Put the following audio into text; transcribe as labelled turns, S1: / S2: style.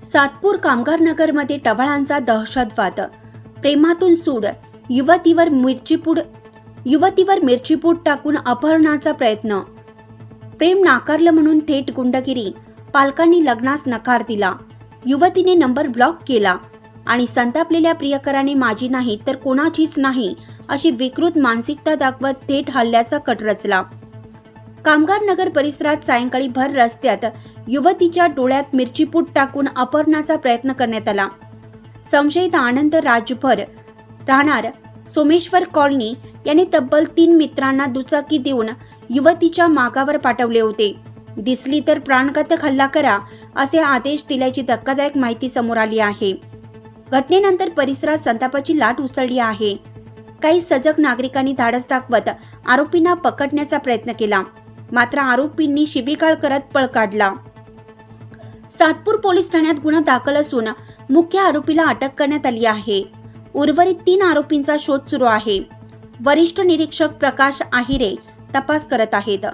S1: सातपूर कामगार नगरमध्ये टवाळांचा दहशतवाद, प्रेमातून सूड, युवतीवर मिरचीपूड टाकून अपहरणाचा प्रयत्न, प्रेम नाकारलं म्हणून थेट गुंडगिरी, पालकांनी लग्नास नकार दिला, युवतीने नंबर ब्लॉक केला आणि संतापलेल्या प्रियकराने माझी नाही तर कोणाचीच नाही अशी विकृत मानसिकता दाखवत थेट हल्ल्याचा कट रचला। कामगार नगर परिसरात सायंकाळी भर रस्त्यात युवतीच्या डोळ्यात मिरचीपूड टाकून अपहरणाचा प्रयत्न करण्यात आला। संशयित आनंद राजभर राहणार सोमेश्वर कॉलनी यांनी तब्बल 3 मित्रांना दुचाकी देऊन युवतीच्या मागावर पाठवले होते। दिसली तर प्राणघातक हल्ला करा असे आदेश दिल्याची धक्कादायक माहिती समोर आली आहे। घटनेनंतर परिसरात संतापाची लाट उसळली आहे। काही सजग नागरिकांनी धाडस दाखवत आरोपींना पकडण्याचा प्रयत्न केला, मात्र आरोपींनी शिवीगाळ करत पळ काढला। सातपूर पोलीस ठाण्यात गुन्हा दाखल असून मुख्य आरोपीला अटक करण्यात आली आहे। उर्वरित 3 आरोपींचा शोध सुरू आहे। वरिष्ठ निरीक्षक प्रकाश आहिरे तपास करत आहेत।